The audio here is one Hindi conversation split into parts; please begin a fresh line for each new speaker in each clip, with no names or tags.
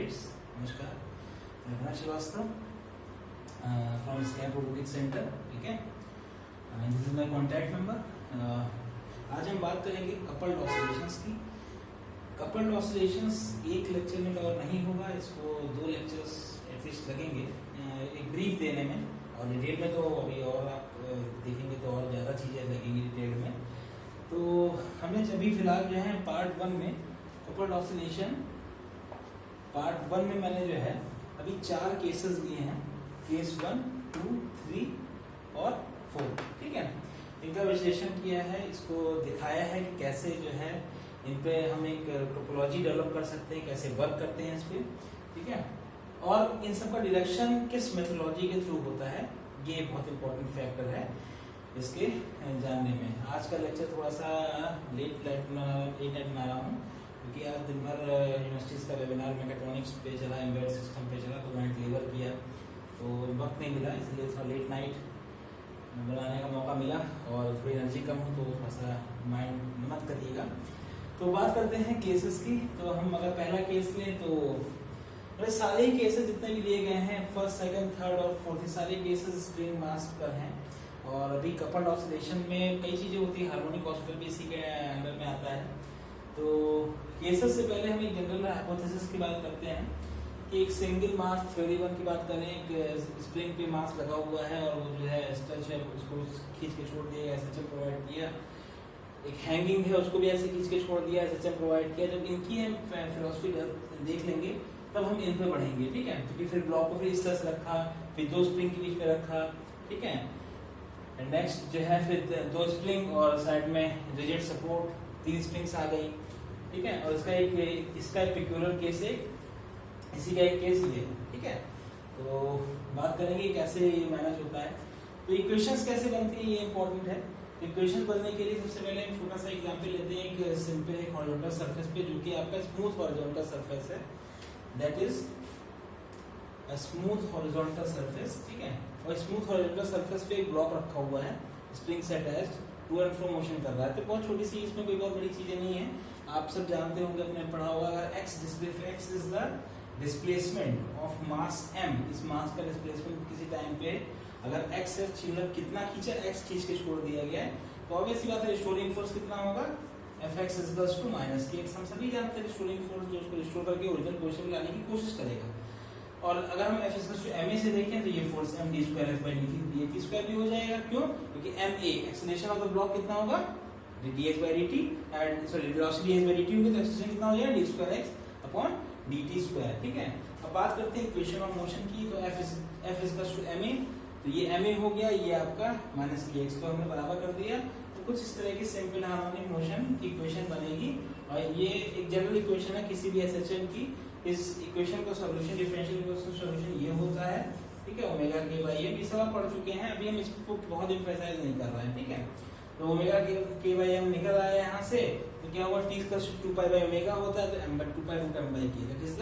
कैंडिडेट्स, नमस्कार। मैं Bharat Srivastava from scap robotics center. ठीक है, this is my contact number. आज हम बात करेंगे कपल्ड ऑसिलेशंस की। कपल्ड ऑसिलेशंस एक लेक्चर में कवर नहीं होगा, इसको 2 लेक्चर्स एटलीस्ट लगेंगे एक ब्रीफ देने में, और डिटेल में तो अभी और आप देखेंगे तो और ज़्यादा चीज़ें लगेंगी डिटेल में। तो हमने अभी फिलहाल जो है पार्ट 1 में कपल्ड ऑसिलेशन, पार्ट 1 में मैंने जो है अभी 4 केसेस लिए हैं, केस 1, 2, 3 और 4। ठीक है, इनका विश्लेषण किया है, इसको दिखाया है कि कैसे जो है इन पे हम एक टोपोलॉजी डेवलप कर सकते हैं, कैसे वर्क करते हैं इस पे। ठीक है, और इन सब का डिरेक्शन किस मेथोलॉजी के थ्रू होता है, ये बहुत इंपॉर्टेंट फैक्टर है इसके जानने में। आज का लेक्चर थोड़ा सा लेट नाइट में आ रहा हूँ, क्योंकि आज दिन भर यूनिवर्सिटीज़ का वेबिनार मैकेट्रॉनिक्स पे चला, एम्बेडेड सिस्टम पे चला, तो मैंने डिलीवर किया तो वक्त नहीं मिला, इसलिए थोड़ा लेट नाइट बनाने का मौका मिला, और थोड़ी एनर्जी कम हो तो थोड़ा सा माइंड मत करिएगा। तो बात करते हैं केसेस की। तो हम अगर पहला केस लें तो मेरे सारे ही केसेस जितने भी लिए गए हैं, फर्स्ट, सेकंड, थर्ड और फोर्थ, सारे केसेस स्प्रिंग मास पर हैं। और अभी कपल्ड ऑसिलेशन में कई चीज़ें होती है, हार्मोनिक ऑसिलेटर भी इसी के अंडर में आता है। तो केसेस से पहले हम एक जनरल हाइपोथेसिस की बात करते हैं कि एक सिंगल मास थ्योरी 1 की बात करें, एक स्प्रिंग पे मास लगा हुआ है और वो जो है स्ट्रेच है, उसको खींच के छोड़ दिया, एसएचएम प्रोवाइड किया। एक हैंगिंग है, उसको भी ऐसे खींच के छोड़ दिया, एसएचएम प्रोवाइड किया। जब इनकी हम फिलॉसफी देख लेंगे तब हम इन पे बढ़ेंगे। ठीक है, क्योंकि फिर ब्लॉक को फिर इस तरह से रखा, फिर 2 स्प्रिंग के बीच में रखा। ठीक है, नेक्स्ट जो है फिर 2 स्प्रिंग और साइड में रिजिड सपोर्ट, 3 स्प्रिंग्स आ गई। ठीक है, और इसका एक पेक्यूलर केस है, इसी का एक केस ये है। ठीक है, तो बात करेंगे कैसे ये मैनेज होता है। तो इक्वेशंस कैसे बनती है, ये इंपॉर्टेंट है। इक्वेशन बनने के लिए सबसे पहले हम छोटा सा एग्जांपल लेते हैं, एक सिंपल एक हॉरिजॉन्टल सरफेस पे, जो कि आपका स्मूथ हॉरिजॉन्टल सरफेस है, that is a smooth horizontal surface. ठीक है, और स्मूथ हॉरिजॉन्टल सरफेस पे एक ब्लॉक रखा हुआ है, स्प्रिंग से attached, to and fro motion कर रहा है। तो बहुत छोटी सी, इसमें कोई बहुत बड़ी चीजें नहीं है, आप सब जानते होंगे, अपने पढ़ा होगा। x is the displacement of mass m, इस मास का डिस्प्लेसमेंट किसी टाइम पे अगर x है, मतलब कितना खींचा, x खींच के छोड़ दिया गया है, तो ऑब्वियस सी बात है रिस्टोरिंग फोर्स कितना होगा, Fx equals to minus kx। हम सभी जानते हैं रिस्टोरिंग फोर्स जो उसको रिस्टोर करके ओरिजिनल पोजीशन में लाने की कोशिश करेगा। और अगर हम F इक्वल्स टू ma से देखें तो ये फोर्स m d2 भी हो जाएगा। क्यों? क्योंकि ma acceleration of the block कितना होगा, dh/dt, and sorry velocity h/dt होगी, तो एक्सेलरेशन कितना हो जाएगा, d2x/dt²। ठीक है, अब बात करते हैं इक्वेशन ऑफ मोशन की। तो F इक्वल्स टू ma, तो ये ma हो गया, ये आपका माइनस kx को हमने बराबर कर दिया। तो कुछ इस तरह की सिंपल हार्मोनिक मोशन की इक्वेशन बनेगी, और ये एक जनरल इक्वेशन है किसी भी एसएचएम की। इस इक्वेशन का सॉल्यूशन, डिफरेंशियल इक्वेशन सॉल्यूशन ये होता है। ठीक है, ओमेगा के बाई एम, ये सब आप पढ़ चुके हैं, अभी हम इसको बहुत एम्फसाइज नहीं कर रहे हैं। ठीक है, तो ओमेगा के बाई एम निकल आया यहाँ से, तो क्या होगा, t equals to 2 pi by omega होता है, तो m/2 that is the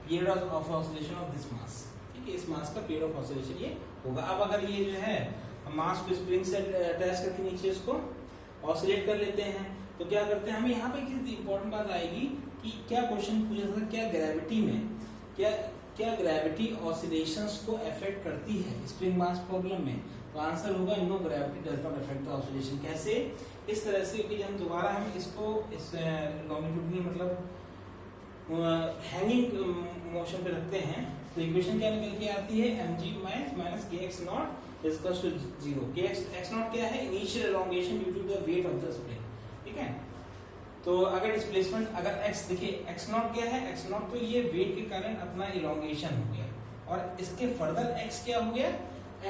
period of oscillation of this mass. ठीक है, इस मास का पीरियड ऑफ ऑसिलेशन ये होगा। अब अगर ये जो है हम मास को स्प्रिंग से अटैच करके नीचे इसको ऑसिलेट कर लेते हैं, तो क्या करते हैं, हमें यहाँ पे एक इंपॉर्टेंट बात आएगी कि क्या क्वेश्चन पूछा था, क्या ग्रेविटी में, क्या ग्रेविटी ऑसिलेशंस को अफेक्ट करती है स्प्रिंग मास प्रॉब्लम में? तो आंसर होगा no, gravity does not affect the oscillation. कैसे? इस तरह से कि हम दोबारा हम इसको इस लॉन्गिट्यूडनल मतलब हैंगिंग मोशन पे रखते हैं, तो इक्वेशन क्या निकल के आती है, mg minus kx not equals to 0। kx not क्या है, initial elongation due to the weight of the spring. ठीक है, तो अगर डिस्प्लेसमेंट, अगर x देखिए, x नॉट क्या है, x नॉट तो ये वेट के कारण अपना इलोंगेशन हो गया, और इसके फर्दर x क्या हो गया,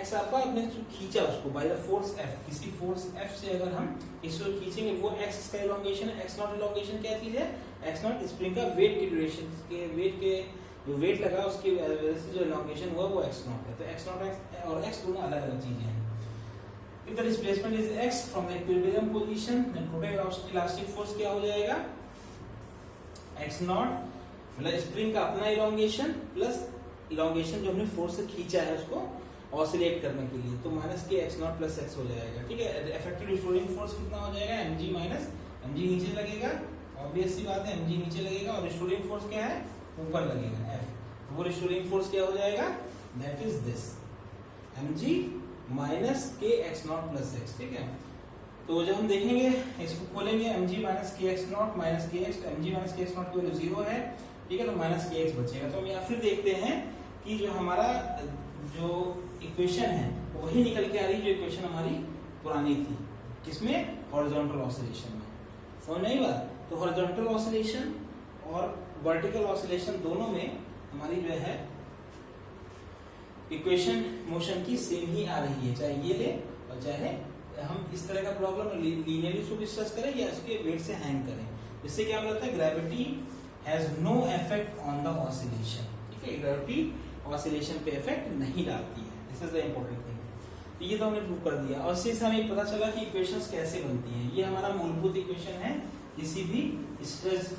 x आपका आपने जो खींचा उसको बाय द फोर्स F, किसी फोर्स F से अगर हम इसको खींचेंगे, वो x का इलोंगेशन है। x नॉट इलोंगेशन क्या चीज है, x नॉट स्प्रिंग का वेट की ड्यूरेशन के वेट के जो वेट लगा उसकी वजह से जो इलोंगेशन हुआ वो x नॉट है। तो x नॉट और x दोनों अलग अलग चीजें हैं। If the displacement is x from the equilibrium position, then total elastic force क्या हो जाएगा, x नॉट मतलब स्प्रिंग का अपना इलोंगेशन प्लस इलोंगेशन जो हमने फोर्स से खींचा है उसको ऑसिलेट करने के लिए, तो माइनस के x नॉट प्लस x हो जाएगा। ठीक है, इफेक्टिव रिस्टोरिंग फोर्स कितना हो जाएगा, mg माइनस mg नीचे लगेगा, ऑब्वियस सी बात है mg नीचे लगेगा, और रिस्टोरिंग फोर्स क्या है, ऊपर लगेगा f। वो रिस्टोरिंग फोर्स क्या हो जाएगा, that is this mg minus के एक्स नॉट प्लस एक्स। ठीक है, तो जब हम देखेंगे इसको खोलेंगे mg माइनस के एक्स नॉट माइनस के एक्स, mg माइनस के एक्स नॉट की वैल्यू 0 है। ठीक है, तो माइनस के एक्स बचेगा। तो हम यहाँ फिर देखते हैं कि जो हमारा जो इक्वेशन है वही निकल के आ रही जो इक्वेशन हमारी पुरानी थी, किसमें, हॉरिजॉन्टल ऑसिलेशन में। समझ नहीं बात। तो हॉरिजॉन्टल ऑसिलेशन और वर्टिकल ऑसिलेशन दोनों में हमारी जो है इक्वेशन मोशन की सेम ही आ रही है, चाहे ये ले और चाहे हम इस तरह का प्रॉब्लम लीनियरली इसको डिस्कस करें या इसके वेट से हैंग करें। इससे क्या होता है, gravity has no effect on the oscillation. ठीक है, ग्रेविटी ऑसिलेशन पे इफेक्ट नहीं डालती है। This is the important thing. तो ये तो हमने प्रूव कर दिया और इससे हमें पता चला कि इक्वेशंस कैसे बनती हैं। ये हमारा मूलभूत इक्वेशन है किसी भी स्ट्रेस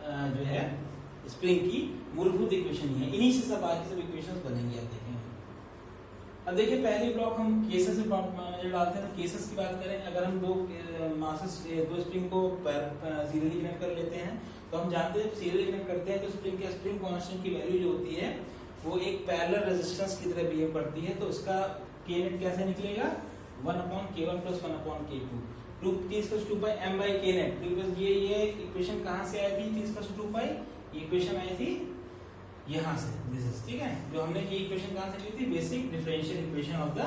जो है स्प्रिंग की मूलभूत इक्वेशन ही है। इन्हीं से सब बाकी सब इक्वेशंस बनेंगे। आप देखेंगे। अब देखिए पहले ब्लॉक हम केसेस में डालते हैं। तो केसेस की बात करें, अगर हम दो स्प्रिंग को सीरियली कनेक्ट कर लेते हैं तो हम जानते हैं सीरियली कनेक्ट करते हैं तो स्प्रिंग के स्प्रिंग कांस्टेंट की वैल्यू जो होती है वो एक पैरेलल रेजिस्टेंस की तरह बिहेव करती है। तो उसका k नेट कैसे निकलेगा, 1/k1 + 1/k2 2 by m by k net। Because ये इक्वेशन कहां से आई थी, 2 by ये इक्वेशन आई थी यहां से, दिस इज। ठीक है, जो हमने ये इक्वेशन कहां से ली थी, basic differential equation of the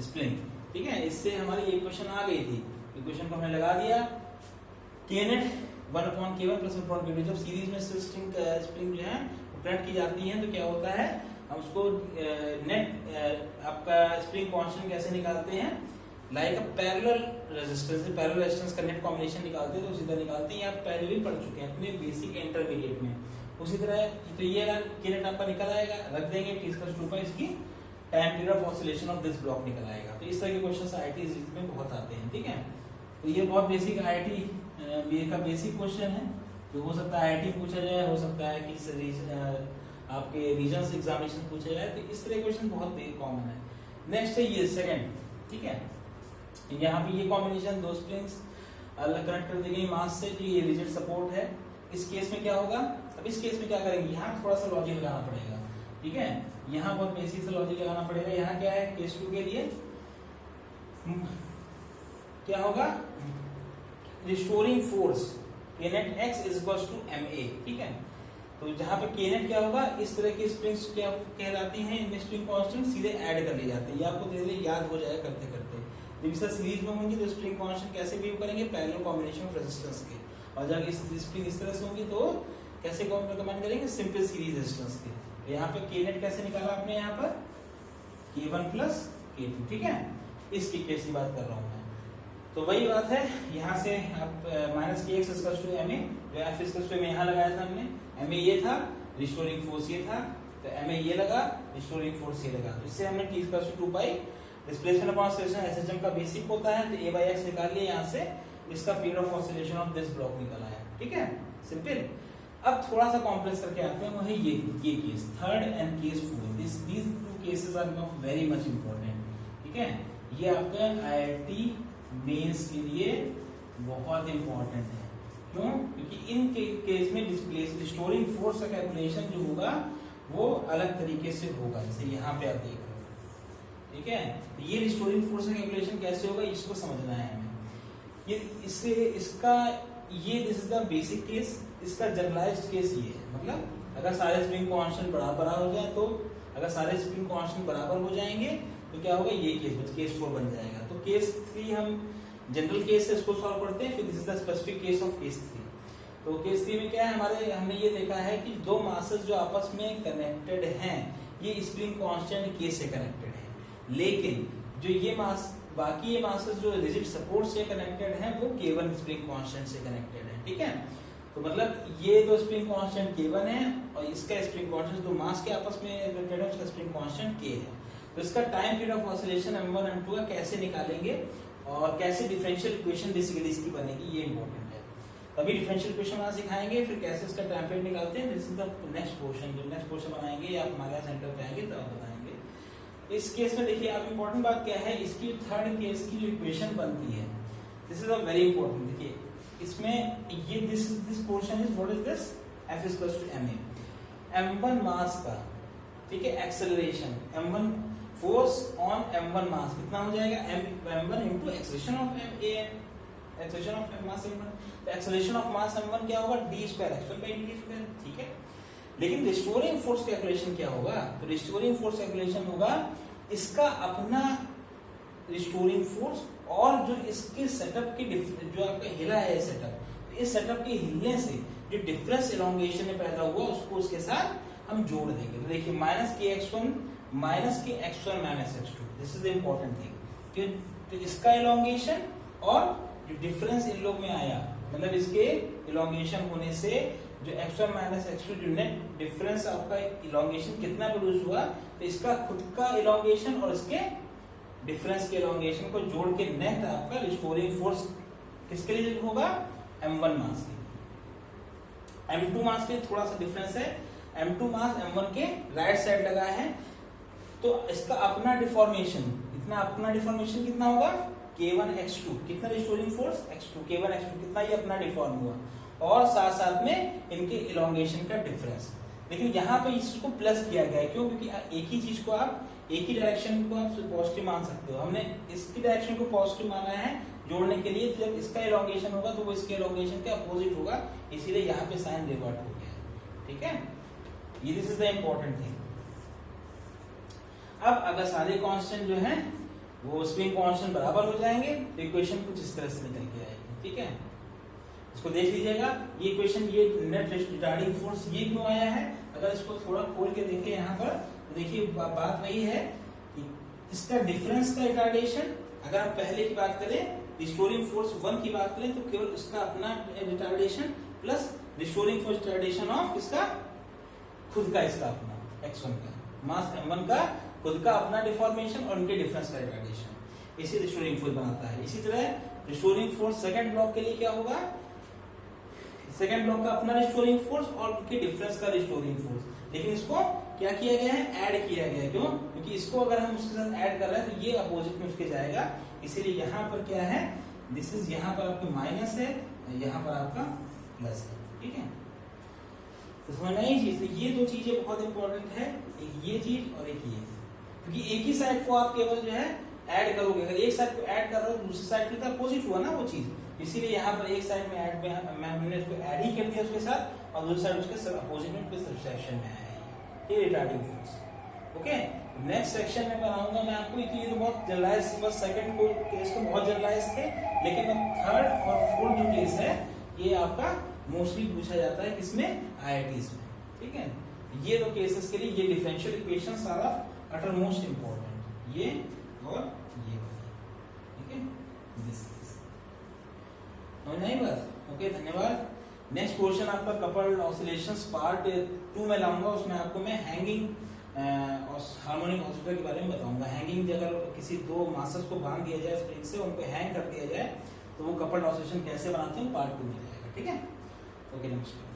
spring. ठीक है, इससे हमारी ये इक्वेशन आ गई थी। इक्वेशन को हमने लगा दिया, k net 1/k1 + 1/k2। जब सीरीज में स्प्रिंग जो है करंट की जाती है तो क्या होता है, हम उसको नेट आपका स्प्रिंग कांस्टेंट कैसे निकालते हैं, लाइक अ पैरेलल रेजिस्टेंस से पैरेलल रेजिस्टेंस का नेट कॉम्बिनेशन निकालते हैं। तो सीधा निकालते हैं, आप पहले भी पढ़ चुके हैं अपने बेसिक इंटरमीडिएट में। उसी तरह तो ये k नेट आपका निकल आएगा, रख देंगे t = 2 पर इसकी time period of oscillation of this block निकल आएगा। तो इस तरह के क्वेश्चंस आईआईटी में बहुत आते हैं। ठीक है, तो ये बहुत बेसिक आईआईटी बीए का बेसिक क्वेश्चन है जो हो सकता है आईआईटी पूछा जाए, हो सकता है कि आपके रीजनल एग्जामिनेशन पूछा जाए। तो इस तरह क्वेश्चन बहुत कॉमन है। नेक्स्ट है ये सेकंड। ठीक है, यहाँ पे ये कॉम्बिनेशन दो स्प्रिंग्स अलग कनेक्ट कर दी गई मास से, तो ये रिजिड सपोर्ट है। इस केस में क्या होगा, अब इस केस में क्या करेंगे, यहाँ थोड़ा सा लॉजिक लगाना पड़ेगा। ठीक है, यहाँ बहुत बेसिक से लॉजिक लगाना पड़ेगा। यहाँ क्या है, केस 2 के लिए क्या होगा, restoring force k net x = ma। ठीक है, तो जहां पे k net क्या होगा, इस तरह की स्प्रिंग्स क्या कहलाती हैं, इनमें स्प्रिंग कांस्टेंट सीधे ऐड कर लिए जाते हैं। ये आपको धीरे धीरे याद हो जाएगा करते करते। जब इस सीरीज में होंगी तो स्प्रिंग कांस्टेंट कैसे बिहेव करेंगे, पैरेलल कॉम्बिनेशन ऑफ रेजिस्टेंस के। और जब इस स्प्रिंग इस तरह से होंगी तो कैसे रिकमेंड करेंगे, सिंपल सीरीज रेजिस्टेंस के। तो यहाँ पे k net कैसे निकाला आपने, यहाँ पर k1 + k2। ठीक है, इसकी केस की बात कर रहा हूँ मैं। तो वही बात है, यहाँ से आप -kx = ma, जो f = ma यहाँ लगाया था हमने, ma ये था, रिस्टोरिंग फोर्स ये था, तो ma ये लगा, रिस्टोरिंग फोर्स ये लगा। तो इससे हमने t = 2 by displacement upon oscillation SHM का बेसिक होता है, तो a/x निकाल लिया यहाँ से, इसका period of oscillation of this block निकल आया। ठीक है, सिंपल। अब थोड़ा सा कॉम्प्लेक्स करके आते हैं, वही ये case third and case 4। these two cases are very much important। ठीक है, ये आपका IIT मेंस के लिए बहुत इंपॉर्टेंट है। क्यों, क्योंकि इन केस में रिस्टोरिंग फोर्स का कैलकुलेशन जो होगा वो अलग तरीके से होगा, जैसे यहाँ पे आप देख रहे हो। ठीक है, तो ये रिस्टोरिंग फोर्स का कैलकुलेशन कैसे होगा, इसको समझना है हमें। ये इससे इसका ये this is the basic case, इसका जनरलाइज्ड केस ये है। मतलब अगर सारे स्प्रिंग कांस्टेंट बराबर हो जाए, तो अगर सारे स्प्रिंग कांस्टेंट बराबर हो जाएंगे तो क्या होगा, ये केस 4 बन जाएगा। तो केस 3 हम जनरल केस से इसको सॉल्व करते हैं, फिर this is the specific case of case 3। तो केस 3 में क्या है, हमने ये देखा है कि दो मासेस जो आपस में कनेक्टेड हैं, ये स्प्रिंग कांस्टेंट k से कनेक्टेड है। लेकिन जो ये मास बाकी ये मासेस जो रिजिड सपोर्ट से कनेक्टेड हैं, वो k1 स्प्रिंग कांस्टेंट से कनेक्टेड है। ठीक है, तो मतलब ये दो स्प्रिंग कांस्टेंट k1 है और इसका स्प्रिंग कांस्टेंट जो मास के आपस में कनेक्टेड है उसका स्प्रिंग कांस्टेंट k है। तो इसका time period of oscillation m1 m2 का कैसे निकालेंगे और कैसे डिफरेंशियल इक्वेशन बेसिकली इसकी बनेगी, ये इंपॉर्टेंट है। तभी डिफरेंशियल इक्वेशन बनाना सिखाएंगे, फिर कैसे इसका टाइम पीरियड निकालते हैं, this is the next portion. जब नेक्स्ट पोर्शन बनाएंगे या आप हमारे सेंटर पे आएंगे तब बताएंगे। इस केस में देखिए आप इंपॉर्टेंट बात क्या है, इसकी थर्ड केस की जो इक्वेशन बनती है, this is a very important. देखिए इसमें ये this portion is what is this, f = ma। m1 मास का, ठीक है, acceleration m1 force on m1 मास कितना हो जाएगा, m1 into acceleration of m1, acceleration of mass m1। तो एक्सेलरेशन ऑफ मास m1 क्या होगा, d²x1/dt², ठीक है। लेकिन रिस्टोरिंग फोर्स कैलकुलेशन क्या होगा, तो रिस्टोरिंग फोर्स कैलकुलेशन होगा इसका अपना रिस्टोरिंग फोर्स और जो इसके सेटअप की जो आपका हिला है सेटअप, तो इस सेटअप के हिलने से जो डिफरेंस इलोंगेशन में पैदा हुआ उसको उसके साथ हम जोड़ देंगे। तो देखिए -kx1 -x2, this is the important thing, तो इसका इलोंगेशन और जो डिफरेंस इन लोग में आया, मतलब इसके इलोंगेशन होने से जो x1 -x2 जो नेट डिफरेंस आपका इलोंगेशन कितना प्रोड्यूस हुआ, तो इसका खुद का इलोंगेशन और इसके डिफरेंस के इलोंगेशन को जोड़ के नेट आपका रिस्टोरिंग फोर्स किसके लिए होगा, m1 मास के। m2 मास के थोड़ा सा डिफरेंस है, m2 मास m1 के राइट साइड लगा है, तो इसका अपना डिफॉर्मेशन, इतना अपना डिफॉर्मेशन कितना होगा, k1x2, कितना रिस्टोरिंग फोर्स x2, k1x2 कितना ये अपना डिफॉर्म हुआ, और साथ साथ में इनके इलोंगेशन का डिफरेंस। लेकिन यहाँ पे इसको प्लस किया गया है, क्यों, क्योंकि एक ही चीज को आप, एक ही डायरेक्शन को आप पॉजिटिव मान सकते हो, हमने इसकी डायरेक्शन को पॉजिटिव माना है जोड़ने के लिए, तो जब इसका इलोंगेशन होगा तो वो इसके इलोंगेशन के अपोजिट होगा, इसीलिए यहाँ पे साइन रिवर्ट हो गया, ठीक है। ये this is the important thing. अब अगर सारे कांस्टेंट जो हैं वो स्प्रिंग कांस्टेंट बराबर हो जाएंगे तो इक्वेशन कुछ इस तरह से निकल के आएगी, ठीक है। इसको देख लीजिएगा, ये इक्वेशन, ये नेट रिटार्डिंग फोर्स ये क्यों आया है, अगर इसको थोड़ा खोल के देखें यहाँ पर, तो देखिए बात वही है कि इसका डिफरेंस का रिटार्डेशन, अगर हम पहले की बात करें रिस्टोरिंग फोर्स 1 की बात करें, तो केवल इसका अपना retardation plus restoring force retardation of इसका खुद का, इसका अपना x1 का मास m1 का खुद का अपना डिफॉर्मेशन और उनके डिफरेंस का रिटार्डेशन, इसी रिस्टोरिंग फोर्स बनाता है। इसी तरह रिस्टोरिंग फोर्स सेकंड ब्लॉक के लिए क्या होगा, सेकंड ब्लॉक का अपना रिस्टोरिंग फोर्स और उनके डिफरेंस का रिस्टोरिंग फोर्स, लेकिन इसको क्या किया गया है, ऐड किया गया है, क्यों, क्योंकि इसको अगर हम उसके साथ ऐड कर रहे हैं तो ये अपोजिट में उसके जाएगा, इसीलिए यहाँ पर क्या है, दिस इज, यहाँ पर आपका माइनस है, यहाँ पर आपका प्लस है, ठीक है। तो समझना ये चीज, तो ये दो चीजें बहुत इंपॉर्टेंट है, एक ये चीज और एक ये, क्योंकि एक ही साइड को आप केवल जो है ऐड करोगे, अगर एक साइड को ऐड कर रहे हो तो दूसरी साइड के अपोजिट हुआ ना वो चीज, इसीलिए यहाँ पर एक साइड में ऐड में हमने उसको ऐड ही कर दिया उसके साथ, और दूसरी साइड उसके अपोजिट में सब्ट्रैक्शन में आया है, ये retarding force, okay. Next section में बनाऊंगा मैं आपको, ये तो बहुत जनरलाइज, बस सेकंड को केस तो बहुत जनरलाइज थे, लेकिन थर्ड और फोर्थ जो केस है ये आपका मोस्टली पूछा जाता है किसमें, IITs में, ठीक है। ये दो केसेस के लिए ये differential equations are of uttermost important, ये और ये, ठीक है, दिस नहीं बस, ओके, धन्यवाद। नेक्स्ट क्वेश्चन आपका कपल्ड ऑसिलेशंस पार्ट 2 में लाऊंगा, उसमें आपको मैं हैंगिंग और हार्मोनिक ऑसिलेटर के बारे में बताऊंगा। हैंगिंग, अगर किसी दो मासस को बांध दिया जाए स्प्रिंग से, उनको हैंग कर दिया जाए तो वो कपल्ड ऑसिलेशन कैसे बनाते हैं, पार्ट 2 में जाएगा, ठीक है, ओके, नमस्कार।